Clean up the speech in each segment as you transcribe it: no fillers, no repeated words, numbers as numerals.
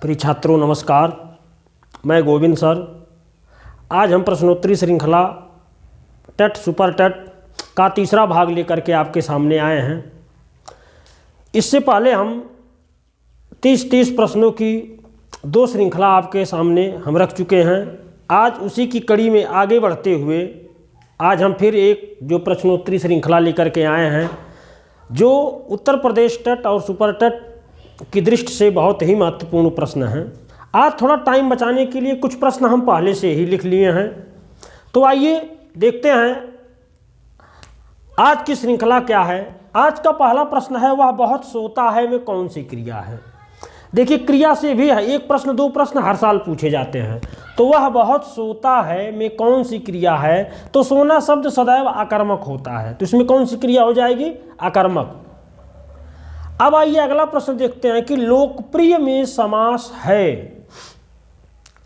प्रिय छात्रों नमस्कार, मैं गोविंद सर। आज हम प्रश्नोत्तरी श्रृंखला टेट सुपर टेट का तीसरा भाग लेकर के आपके सामने आए हैं। इससे पहले हम 30 प्रश्नों की 2 श्रृंखला आपके सामने हम रख चुके हैं। आज उसी की कड़ी में आगे बढ़ते हुए आज हम फिर एक जो प्रश्नोत्तरी श्रृंखला लेकर के आए हैं, जो उत्तर प्रदेश टेट और सुपर टेट की दृष्टि से बहुत ही महत्वपूर्ण प्रश्न हैं। आज थोड़ा टाइम बचाने के लिए कुछ प्रश्न हम पहले से ही लिख लिए हैं। तो आइए देखते हैं आज की श्रृंखला क्या है। आज का पहला प्रश्न है, वह बहुत सोता है में कौन सी क्रिया है। देखिए, क्रिया से भी है, एक प्रश्न 2 प्रश्न हर साल पूछे जाते हैं। तो वह बहुत सोता है में कौन सी क्रिया है। तो सोना शब्द सदैव आकर्मक होता है, तो इसमें कौन सी क्रिया हो जाएगी, आकर्मक। अब आइए अगला प्रश्न देखते हैं कि लोकप्रिय में समास है।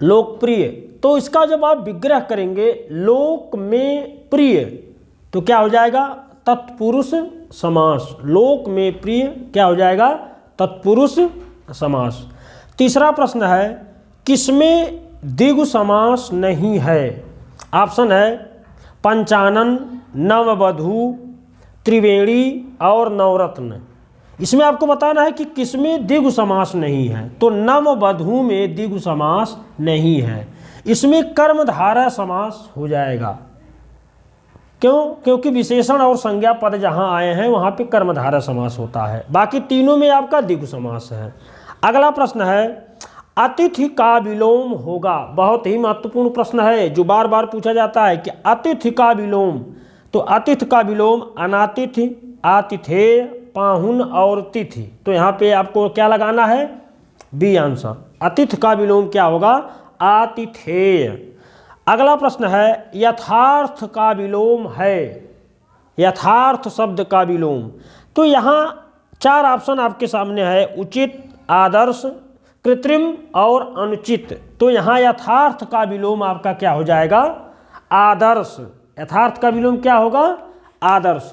लोकप्रिय, तो इसका जब आप विग्रह करेंगे लोक में प्रिय, तो क्या हो जाएगा, तत्पुरुष समास। लोक में प्रिय क्या हो जाएगा, तत्पुरुष समास। तीसरा प्रश्न है, किसमें द्विगु समास नहीं है। ऑप्शन है पंचानन, नववधू, त्रिवेणी और नवरत्न। इसमें आपको बताना है कि किसमें द्विगु समास नहीं है। तो नववधू में द्विगु समास नहीं है, इसमें कर्मधारय समास हो जाएगा। क्यों? क्योंकि विशेषण और संज्ञा पद जहां आए हैं वहां पे कर्मधारय समास होता है। बाकी तीनों में आपका द्विगु समास है। अगला प्रश्न है, अतिथि का विलोम होगा। बहुत ही महत्वपूर्ण प्रश्न है जो बार बार पूछा जाता है कि अतिथि का विलोम। तो अतिथि का विलोम अनातिथि, आतिथेय, पाहुन और तिथि। तो यहाँ पे आपको क्या लगाना है, बी आंसर। अतिथि का विलोम क्या होगा, आतिथेय। अगला प्रश्न है, यथार्थ का विलोम है। यथार्थ शब्द का विलोम, तो यहाँ 4 ऑप्शन आपके सामने है, उचित, आदर्श, कृत्रिम और अनुचित। तो यहाँ यथार्थ का विलोम आपका क्या हो जाएगा, आदर्श। यथार्थ का विलोम क्या होगा, आदर्श।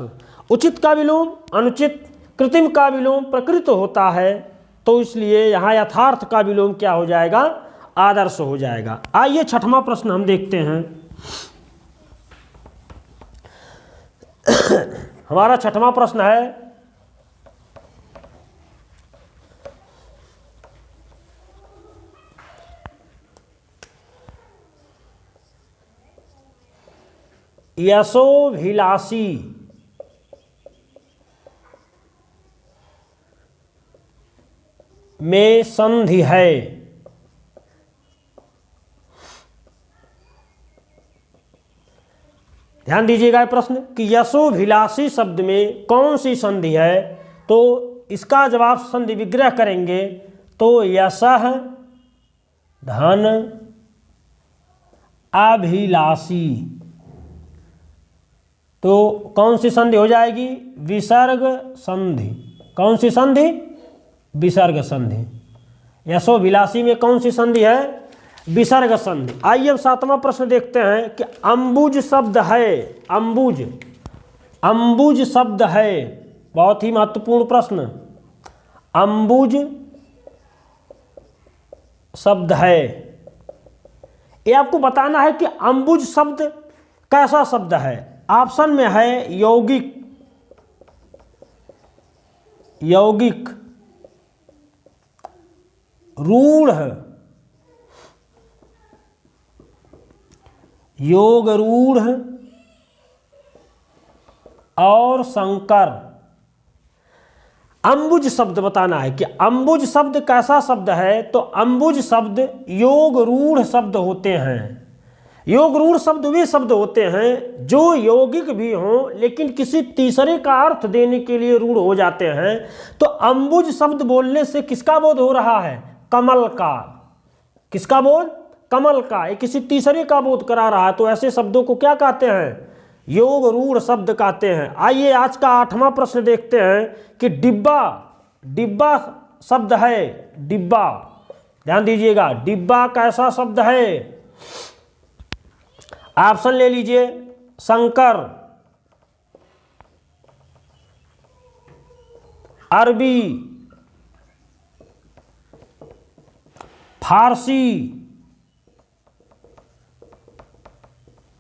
उचित का विलोम अनुचित, कृत्रिम का विलोम प्रकृत होता है, तो इसलिए यहाँ यथार्थ का विलोम क्या हो जाएगा, आदर्श हो जाएगा। आइए छठवां प्रश्न हम देखते हैं। हमारा छठवां प्रश्न है, यशोभिलाषी में संधि है। ध्यान दीजिएगा प्रश्न कि यशोभिलाषी शब्द में कौन सी संधि है। तो इसका जब आप संधि विग्रह करेंगे तो यशः धन अभिलाषी, तो कौन सी संधि हो जाएगी, विसर्ग संधि। कौन सी संधि, विसर्ग संधि। यशोभिलाषी में कौन सी संधि है, विसर्ग संधि। आइए अब 7वां प्रश्न देखते हैं कि अंबुज शब्द है। अंबुज, अंबुज शब्द है, बहुत ही महत्वपूर्ण प्रश्न। अंबुज शब्द है, ये आपको बताना है कि अंबुज शब्द कैसा शब्द है। ऑप्शन में है यौगिक, यौगिक, रूढ़, योग रूढ़ और संकर। अंबुज शब्द बताना है कि अंबुज शब्द कैसा शब्द है। तो अंबुज शब्द योग रूढ़ शब्द होते हैं। योग रूढ़ शब्द वे शब्द होते हैं जो यौगिक भी हों लेकिन किसी तीसरे का अर्थ देने के लिए रूढ़ हो जाते हैं। तो अंबुज शब्द बोलने से किसका बोध हो रहा है, कमल का। किसका बोध, कमल का। ये किसी तीसरे का बोध करा रहा है, तो ऐसे शब्दों को क्या कहते हैं, योग रूढ़ शब्द कहते हैं। आइए आज का 8वां प्रश्न देखते हैं कि डिब्बा, डिब्बा शब्द है, डिब्बा। ध्यान दीजिएगा, डिब्बा कैसा शब्द है। ऑप्शन ले लीजिए, शंकर, अरबी, फारसी,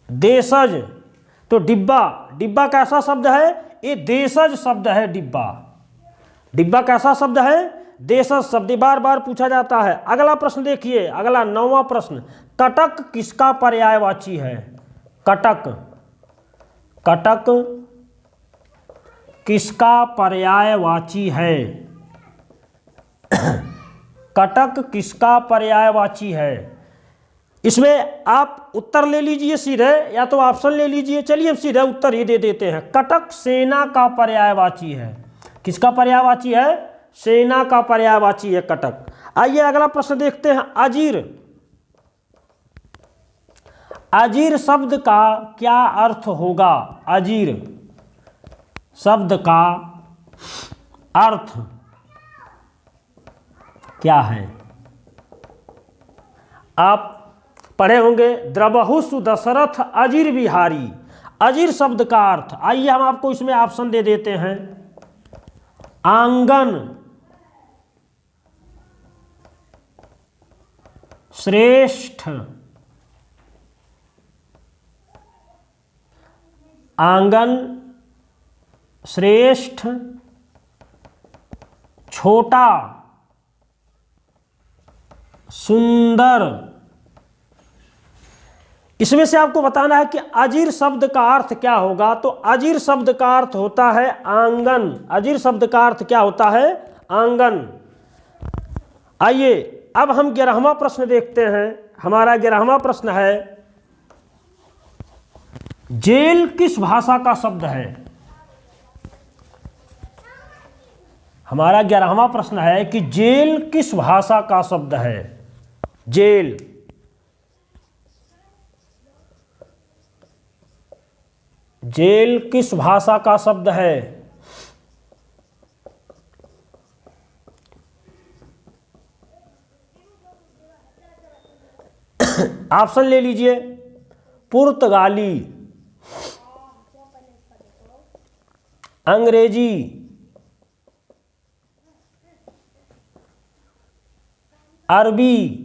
देशज। तो डिब्बा, डिब्बा कैसा शब्द है? ये देशज शब्द है डिब्बा। डिब्बा कैसा शब्द है? देशज शब्द। बार बार पूछा जाता है। अगला प्रश्न देखिए, अगला 9वां प्रश्न, कटक किसका पर्यायवाची है? कटक, कटक किसका पर्यायवाची है? कटक किसका पर्यायवाची है? इसमें आप उत्तर ले लीजिए सीधे, या तो ऑप्शन ले लीजिए। चलिए सीधे उत्तर ही दे देते हैं। कटक सेना का पर्यायवाची है। किसका पर्यायवाची है? सेना का पर्यायवाची है कटक। आइए अगला प्रश्न देखते हैं। अजीर, अजीर शब्द का क्या अर्थ होगा? अजीर शब्द का अर्थ क्या है? आप पढ़े होंगे, द्रवहुसु दशरथ अजीर बिहारी। अजीर शब्द का अर्थ, आइए हम आपको इसमें ऑप्शन दे देते हैं। आंगन, श्रेष्ठ, आंगन श्रेष्ठ, छोटा, सुंदर। इसमें से आपको बताना है कि अजीर शब्द का अर्थ क्या होगा। तो अजीर शब्द का अर्थ होता है आंगन। अजीर शब्द का अर्थ क्या होता है? आंगन। आइए अब हम 11वां प्रश्न देखते हैं। हमारा 11वां प्रश्न है, जेल किस भाषा का शब्द है? हमारा 11वां प्रश्न है कि जेल किस भाषा का शब्द है? जेल, जेल किस भाषा का शब्द है? ऑप्शन ले लीजिए। पुर्तगाली, अंग्रेजी, अरबी,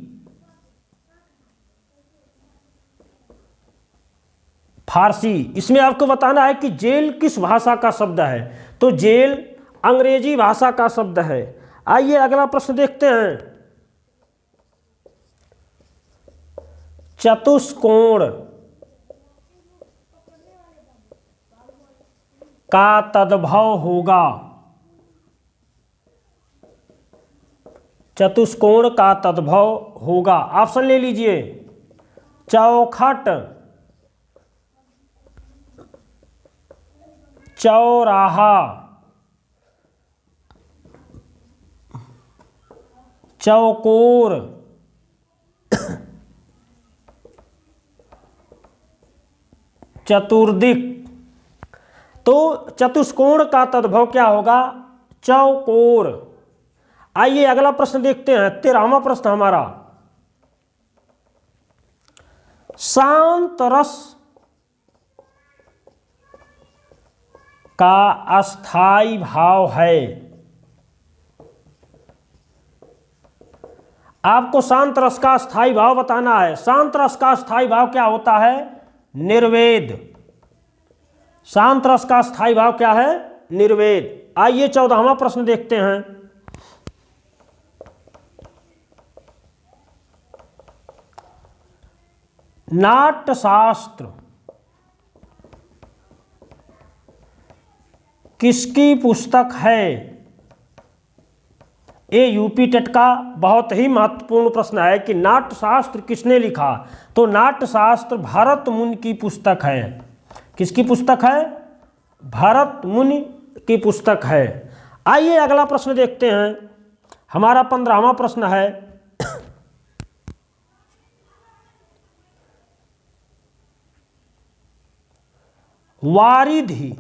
फारसी। इसमें आपको बताना है कि जेल किस भाषा का शब्द है। तो जेल अंग्रेजी भाषा का शब्द है। आइए अगला प्रश्न देखते हैं। चतुष्कोण का तद्भव होगा? चतुष्कोण का तद्भव होगा, ऑप्शन ले लीजिए। चौखट, चौराहा, चौकोर, चतुर्दिक। तो चतुष्कोण का तद्भव क्या होगा? चौकोर। आइए अगला प्रश्न देखते हैं। 13वां प्रश्न हमारा, शांत रस का अस्थाई भाव है। आपको शांत रस का स्थायी भाव बताना है। शांत रस का स्थायी भाव क्या होता है? निर्वेद। शांत रस का स्थायी भाव क्या है? निर्वेद। आइए 14वां प्रश्न देखते हैं। नाट्यशास्त्र किसकी पुस्तक है? ये यूपी टेट का बहुत ही महत्वपूर्ण प्रश्न है कि नाट्यशास्त्र किसने लिखा। तो नाट्यशास्त्र भरत मुनि की पुस्तक है। किसकी पुस्तक है? भरत मुनि की पुस्तक है। आइए अगला प्रश्न देखते हैं। हमारा 15वां प्रश्न है, वारिधि,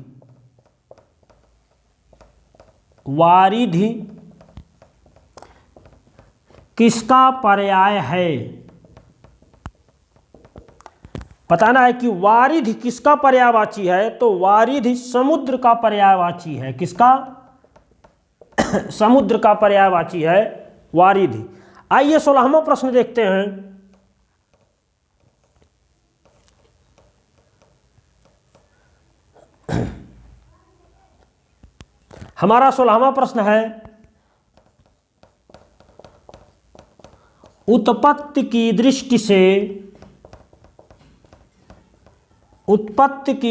वारिधि किसका पर्याय है? बताना है कि वारिधि किसका पर्यायवाची है। तो वारिधि समुद्र का पर्यायवाची है। किसका? समुद्र का पर्यायवाची है वारिधि। आइए 16वां प्रश्न देखते हैं। हमारा 16वां प्रश्न है, उत्पत्ति की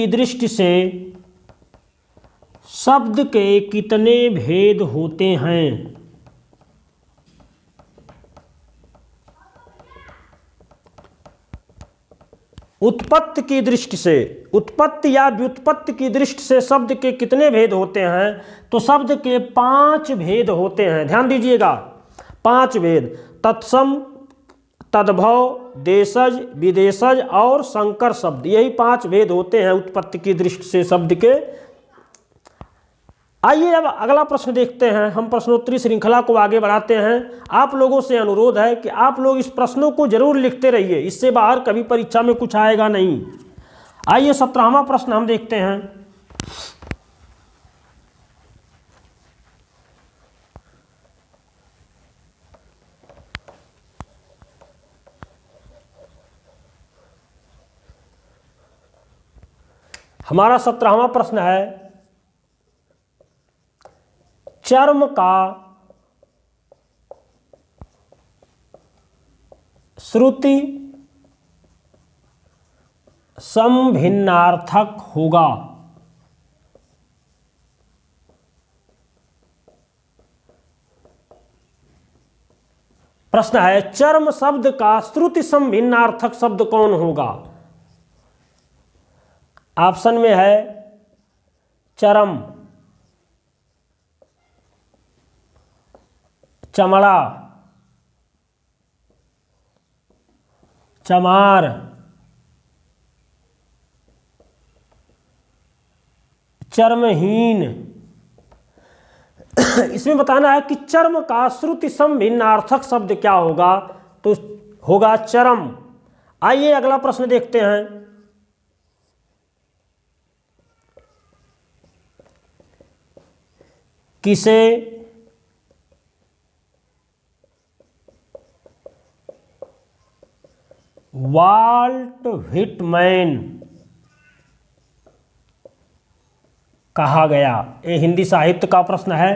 दृष्टि से शब्द के कितने भेद होते हैं? उत्पत्ति की दृष्टि से, उत्पत्ति या व्युत्पत्ति की दृष्टि से शब्द के कितने भेद होते हैं? तो शब्द के 5 भेद होते हैं। ध्यान दीजिएगा, 5 भेद, तत्सम, तद्भव, देशज, विदेशज और संकर शब्द, यही 5 भेद होते हैं उत्पत्ति की दृष्टि से शब्द के। आइए अब अगला प्रश्न देखते हैं। हम प्रश्नोत्तरी श्रृंखला को आगे बढ़ाते हैं। आप लोगों से अनुरोध है कि आप लोग इस प्रश्नों को जरूर लिखते रहिए, इससे बाहर कभी परीक्षा में कुछ आएगा नहीं। आइए 17वां प्रश्न हम देखते हैं। हमारा 17वां प्रश्न है, चर्म का श्रुति समभिन्नार्थक होगा। प्रश्न है, चर्म शब्द का श्रुति समभिन्नार्थक शब्द कौन होगा? ऑप्शन में है चरम, चमड़ा, चमार, चर्महीन। इसमें बताना है कि चर्म का श्रुति समभिन्नार्थक शब्द क्या होगा, तो होगा चरम। आइए अगला प्रश्न देखते हैं। किसे वाल्ट व्हिटमैन कहा गया? ये हिंदी साहित्य का प्रश्न है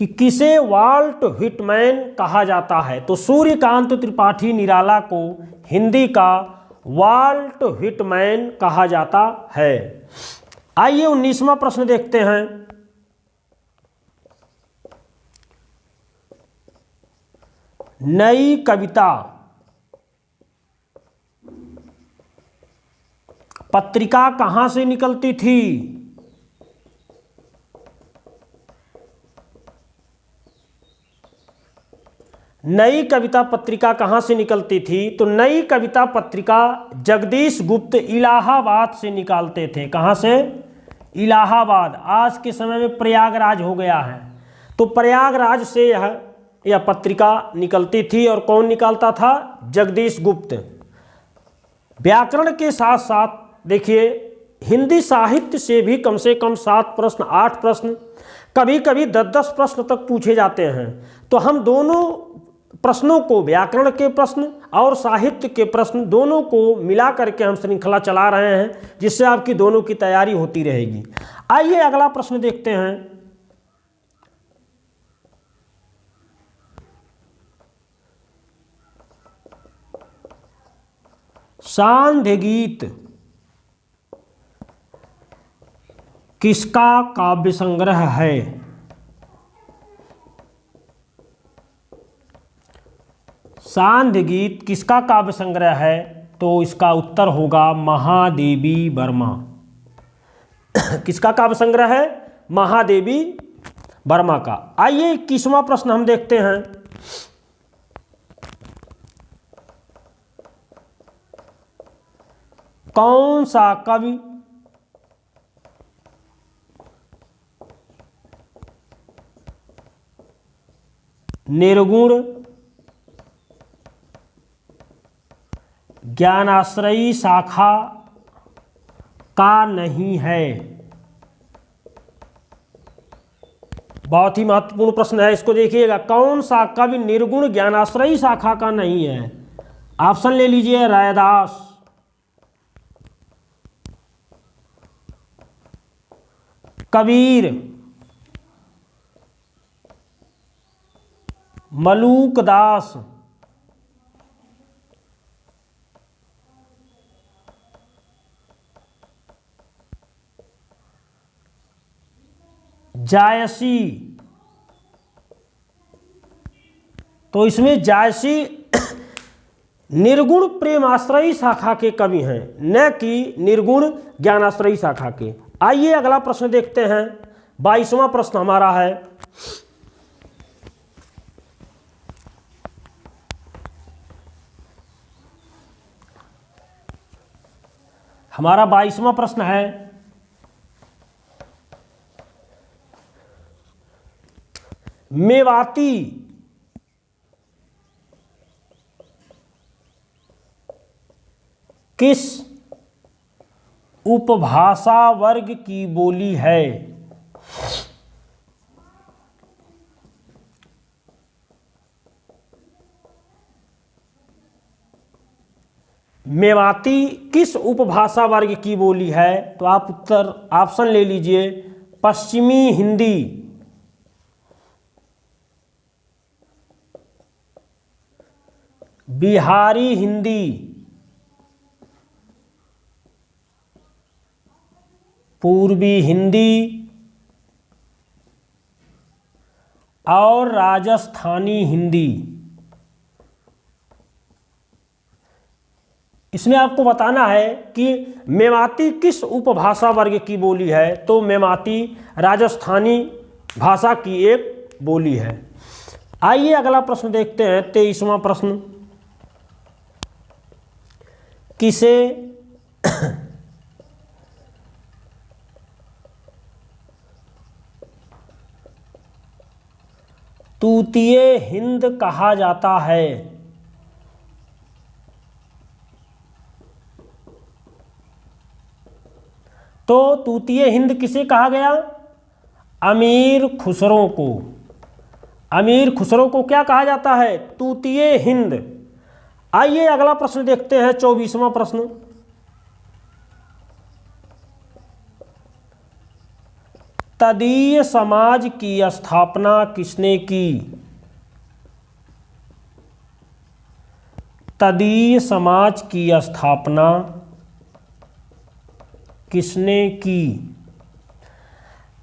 कि किसे वाल्ट व्हिटमैन कहा जाता है? तो सूर्यकांत त्रिपाठी निराला को हिंदी का वाल्ट व्हिटमैन कहा जाता है। आइए 19वां प्रश्न देखते हैं। नई कविता पत्रिका कहां से निकलती थी? नई कविता पत्रिका कहां से निकलती थी? तो नई कविता पत्रिका जगदीश गुप्त इलाहाबाद से निकालते थे। कहां से? इलाहाबाद, आज के समय में प्रयागराज हो गया है। तो प्रयागराज से यह पत्रिका निकलती थी। और कौन निकालता था? जगदीश गुप्त। व्याकरण के साथ साथ देखिए हिंदी साहित्य से भी कम से कम 7 प्रश्न, 8 प्रश्न, कभी कभी 10-10 प्रश्न तक पूछे जाते हैं। तो हम दोनों प्रश्नों को, व्याकरण के प्रश्न और साहित्य के प्रश्न, दोनों को मिला करके हम श्रृंखला चला रहे हैं, जिससे आपकी दोनों की तैयारी होती रहेगी। आइए अगला प्रश्न देखते हैं। सांध्य गीत किसका काव्य संग्रह है? सांध्य गीत किसका काव्य संग्रह है? तो इसका उत्तर होगा महादेवी वर्मा। किसका काव्य संग्रह है? महादेवी वर्मा का। आइए 21वां प्रश्न हम देखते हैं। कौन सा कवि निर्गुण, ज्ञानाश्रयी शाखा का नहीं है? बहुत ही महत्वपूर्ण प्रश्न है, इसको देखिएगा। कौन सा कवि निर्गुण ज्ञानाश्रयी शाखा का नहीं है? ऑप्शन ले लीजिए, रैदास, कबीर, मलूकदास, जायसी। तो इसमें जायसी निर्गुण प्रेमाश्रयी शाखा के कवि हैं, न कि निर्गुण ज्ञानाश्रयी शाखा के। आइए अगला प्रश्न देखते हैं। 22वां प्रश्न हमारा है, हमारा 22वां प्रश्न है, मेवाती किस उपभाषा वर्ग की बोली है? मेवाती किस उपभाषा वर्ग की बोली है? तो आप उत्तर ऑप्शन ले लीजिए, पश्चिमी हिंदी, बिहारी हिंदी, पूर्वी हिंदी और राजस्थानी हिंदी। इसमें आपको बताना है कि मेवाती किस उपभाषा वर्ग की बोली है। तो मेवाती राजस्थानी भाषा की एक बोली है। आइए अगला प्रश्न देखते हैं, 23वां प्रश्न, किसे तूतीय हिंद कहा जाता है? तो तूतीय हिंद किसे कहा गया? अमीर खुसरो को। अमीर खुसरो को क्या कहा जाता है? तूतीय हिंद। आइए अगला प्रश्न देखते हैं, 24वां प्रश्न, तदीय समाज की स्थापना किसने की? तदीय समाज की स्थापना किसने की?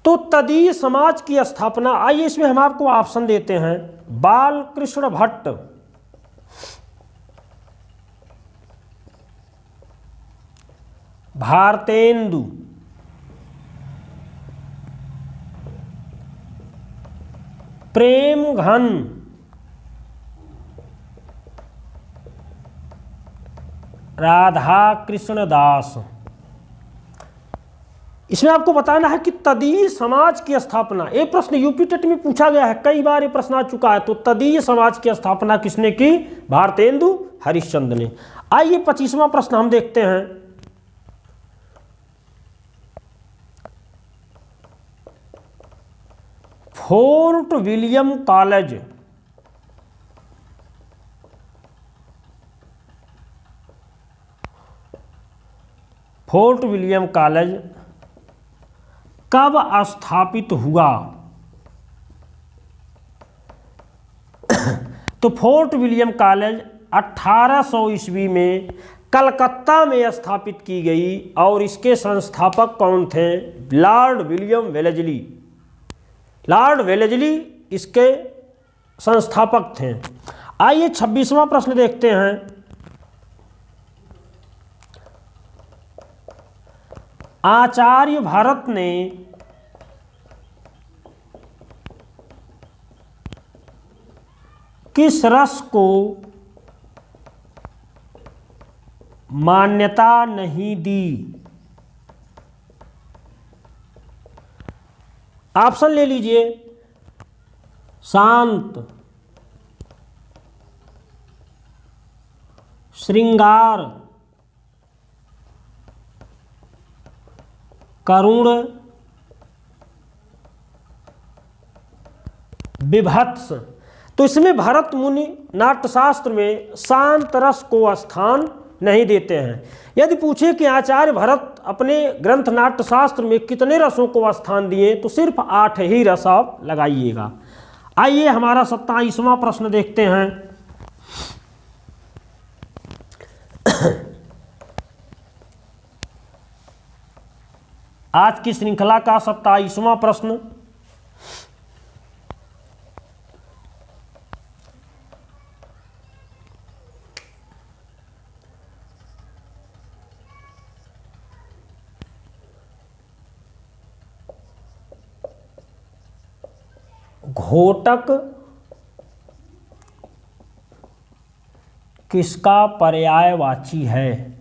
तो तदीय समाज की स्थापना, आइए इसमें हम आपको ऑप्शन देते हैं, बालकृष्ण भट्ट, भारतेंदु, प्रेम घन, राधा कृष्ण दास। इसमें आपको बताना है कि तदीय समाज की स्थापना, ये प्रश्न यूपी टेट में पूछा गया है, कई बार ये प्रश्न आ चुका है। तो तदीय समाज की स्थापना किसने की? भारतेंदु हरिश्चंद्र ने। आइए 25वां प्रश्न हम देखते हैं, fort William college fort William college कब स्थापित हुआ? तो फोर्ट विलियम कॉलेज 1800 ईस्वी में कलकत्ता में स्थापित की गई और इसके संस्थापक कौन थे? Lord William Wellesley. Lord Wellesley इसके संस्थापक थे। आइए 26वां प्रश्न देखते हैं, आचार्य भरत ने किस रस को मान्यता नहीं दी? ऑप्शन ले लीजिए, शांत, श्रृंगार, करुण विभत्स। तो इसमें भरत मुनि नाट्यशास्त्र में शांत रस को स्थान नहीं देते हैं। यदि पूछे कि आचार्य भरत अपने ग्रंथ नाट्यशास्त्र में कितने रसों को स्थान दिए, तो सिर्फ 8 ही रस आप लगाइएगा। आइए हमारा 27वां प्रश्न देखते हैं। आज की श्रृंखला का 27वां प्रश्न, घोटक किसका पर्यायवाची है?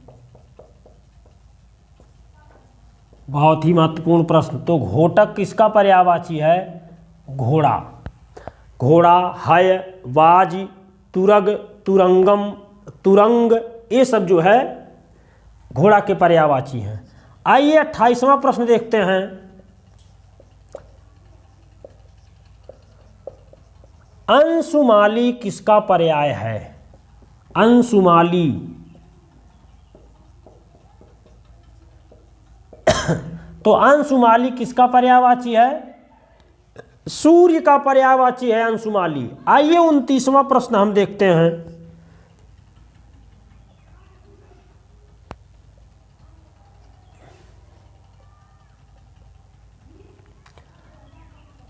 बहुत ही महत्वपूर्ण प्रश्न। तो घोटक किसका पर्यायवाची है? घोड़ा। घोड़ा, हय, बाज, तुरग, तुरंगम, तुरंग, ये सब जो है घोड़ा के पर्यायवाची हैं। आइए 28वां प्रश्न देखते हैं। अंशुमाली किसका पर्याय है? अंशुमाली। तो अंशुमाली किसका पर्यायवाची है? सूर्य का पर्यायवाची है अंशुमाली। आइए 29वां प्रश्न हम देखते हैं।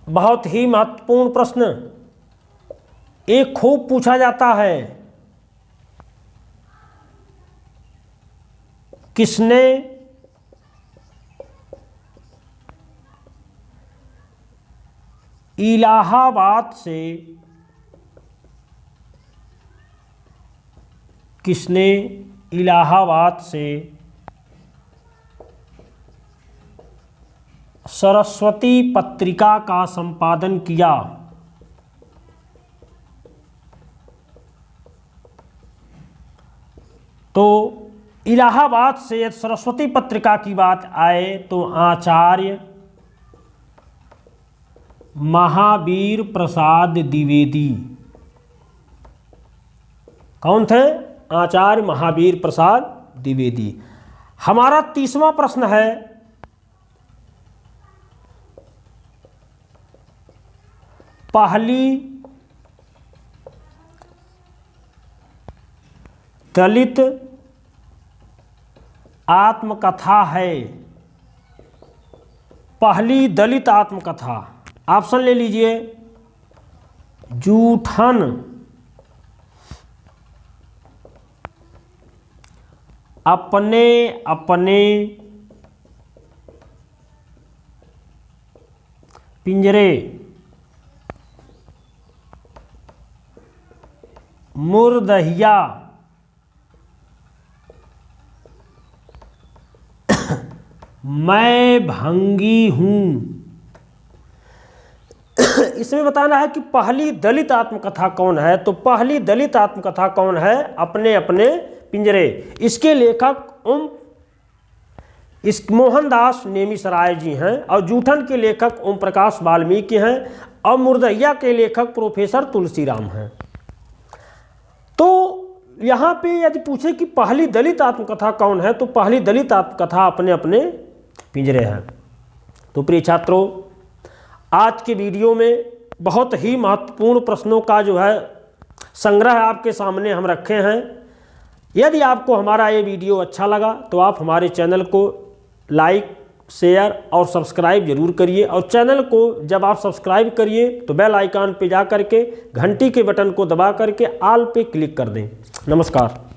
बहुत ही महत्वपूर्ण प्रश्न, एक खूब पूछा जाता है। किसने इलाहाबाद से सरस्वती पत्रिका का संपादन किया? तो इलाहाबाद से सरस्वती पत्रिका की बात आए तो आचार्य महावीर प्रसाद द्विवेदी। कौन थे? आचार्य महावीर प्रसाद द्विवेदी। हमारा 30वां प्रश्न है, पहली दलित आत्मकथा है। पहली दलित आत्मकथा, ऑप्शन ले लीजिए। जूठन, अपने अपने पिंजरे, मुर्दहिया, मैं भंगी हूं। इसमें बताना है कि पहली दलित आत्मकथा कौन है। तो पहली दलित आत्मकथा कौन है? अपने अपने पिंजरे। इसके लेखक मोहनदास नेमिसराय जी हैं और जूठन के लेखक ओम प्रकाश वाल्मीकि हैं और मुर्दहिया के लेखक प्रोफेसर तुलसीराम हैं। तो यहाँ पे यदि पूछे कि पहली दलित आत्मकथा कौन है, तो पहली दलित आत्मकथा अपने अपने पिंजरे हैं। तो प्रिय छात्रों, आज के वीडियो में बहुत ही महत्वपूर्ण प्रश्नों का जो है संग्रह आपके सामने हम रखे हैं। यदि आपको हमारा ये वीडियो अच्छा लगा तो आप हमारे चैनल को लाइक, शेयर और सब्सक्राइब जरूर करिए। और चैनल को जब आप सब्सक्राइब करिए तो बेल आइकन पे जा करके घंटी के बटन को दबा करके ऑल पे क्लिक कर दें। नमस्कार।